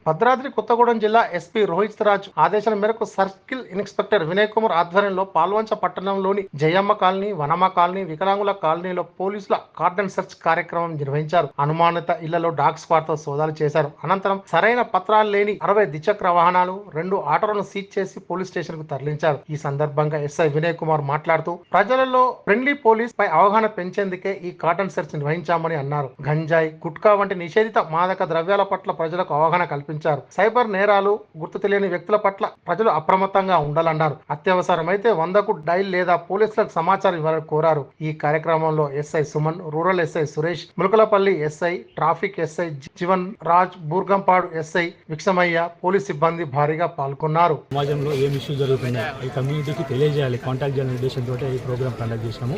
భద్రాద్రి కొత్తగూడెం జిల్లా ఎస్పీ రోహిత్ రాజ్ ఆదేశాల మేరకు సర్కిల్ ఇన్స్పెక్టర్ వినయ్ కుమార్ ఆధ్వర్యంలో పాల్వంచ పట్టణంలోని జయమ్మ కాలనీ, వనమ కాలనీ, వికలాంగుల కాలనీలో పోలీసుల కార్డన్ సెర్చ్ కార్యక్రమం నిర్వహించారు. అనుమానిత ఇళ్లలో డాగ్ స్క్వాడ్ తో సోదాలు చేశారు. అనంతరం సరైన పత్రాలు లేని 60 ద్విచక్ర వాహనాలు, 2 ఆటోలను సీజ్ చేసి పోలీస్ స్టేషన్ కు తరలించారు. ఈ సందర్భంగా ఎస్ఐ వినయ్ కుమార్ మాట్లాడుతూ ప్రజలలో ఫ్రెండ్లీ పోలీస్ పై అవగాహన పెంచేందుకే ఈ కార్డన్ సెర్చ్ నిర్వహించామని అన్నారు. గంజాయి, గుట్కా వంటి నిషేధిత మాదక ద్రవ్యాల పట్ల ప్రజలకు అవగాహన కల్పించారు. సైబర్ నేరాలు, గుర్తు తెలియని వ్యక్తుల పట్ల ప్రజలు అప్రమత్తంగా ఉండాలన్నారు. అత్యవసరమైతే 100కు డైల్ లేదా పోలీసులకు సమాచారం ఇవ్వాలని కోరారు. ఈ కార్యక్రమంలో SI Suman, rural SI Suresh, Mulakalapalli SI, traffic SI Jeevan Raj, Burgampadu SI Vikshamaiah, police సిబ్బంది భారీగా పాల్గొన్నారు. సమాజంలో ఏం ఇష్యూస్ జరుగుతున్నాయి ఈ కమ్యూనిటీకి తెలియజేయాలి, కాంటాక్ట్ చేయాలనే ఉద్దేశంతో ఈ ప్రోగ్రామ్ కండక్ట్ చేసినాము.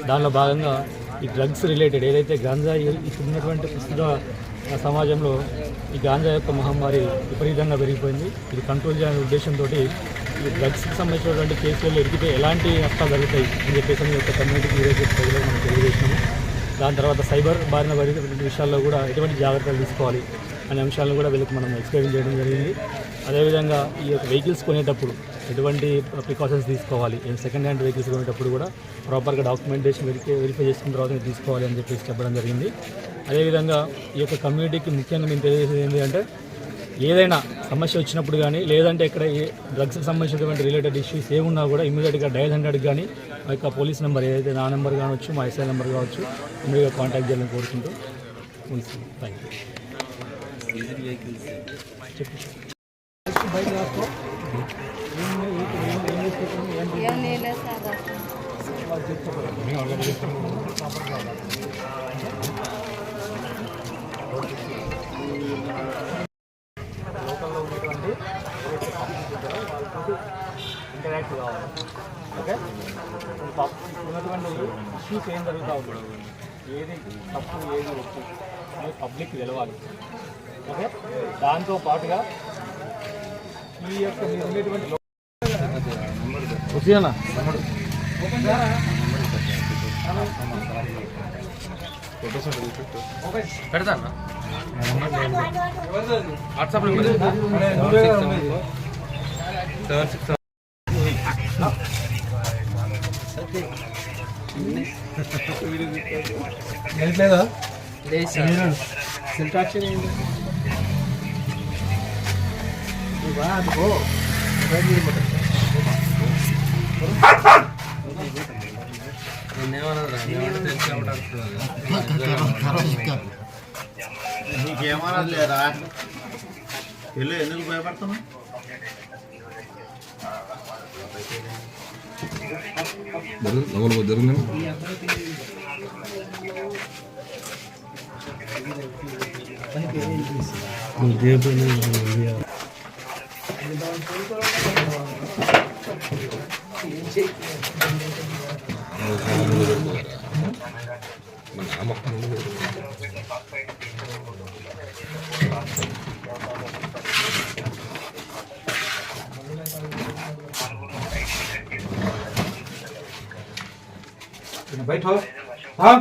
దానిలో భాగంగా ఈ డ్రగ్స్ రిలేటెడ్ ఏదైతే గాంజా ఇప్పుడున్నటువంటి ప్రస్తుత సమాజంలో ఈ గాంజా యొక్క మహమ్మారి విపరీతంగా పెరిగిపోయింది. ఇది కంట్రోల్ చేయాలనే ఉద్దేశంతో ఈ డ్రగ్స్కి సంబంధించినటువంటి కేసుల్లో ఎదిగితే ఎలాంటి నష్టాలు జరుగుతాయి అని చెప్పేసి యొక్క కమ్యూనిటీకి ఈరోజు ప్రజలకు మనం తెలియజేసినాము. దాని తర్వాత సైబర్ బారిన పడిన విషయాల్లో కూడా ఎటువంటి జాగ్రత్తలు తీసుకోవాలి అనే అంశాలను కూడా వీళ్ళకి మనం ఎక్స్ప్లెయిన్ చేయడం జరిగింది. అదేవిధంగా ఈ యొక్క వెహికల్స్ కొనేటప్పుడు ఎటువంటి ప్రికాషన్స్ తీసుకోవాలి, సెకండ్ హ్యాండ్ వెహికల్స్ కొనేటప్పుడు కూడా ప్రాపర్గా డాక్యుమెంటేషన్ వెరిఫై చేసుకున్న తర్వాత తీసుకోవాలి అని చెప్పేసి చెప్పడం జరిగింది. అదేవిధంగా ఈ యొక్క కమ్యూనిటీకి ముఖ్యంగా మేము తెలియజేసేది ఏంటంటే ఏదైనా సమస్య వచ్చినప్పుడు కానీ లేదంటే ఇక్కడ డ్రగ్స్కి సంబంధించినటువంటి రిలేటెడ్ ఇష్యూస్ ఏమున్నా కూడా ఇమీడియట్గా డయల్ 100 కానీ మా యొక్క పోలీస్ నెంబర్ ఏదైతే నా నెంబర్ కావచ్చు, మా ఎస్ఐ నెంబర్ కావచ్చు, ఇమీడియట్గా కాంటాక్ట్ చేయాలని కోరుకుంటూ థ్యాంక్ లోకల్లో ఉన్నటువంటి వాళ్ళతో ఇంటరాక్ట్ కావాలి. ఓకే, ఉన్నటువంటి ఇష్యూస్ ఏం జరుగుతూ ఉంటుంది, ఏది తప్పు ఏది ఒప్పు అనేది పబ్లిక్ తెలవాలి. ఓకే, దాంతో పాటుగా ఈ యొక్క మీరు ఉండేటువంటి పెడతాను వాట్సాప్లో లేదా నీకేమన్నా లేదా పెళ్ళి ఎందుకు భయపడుతున్నా? జరిగింది बैठो। हाँ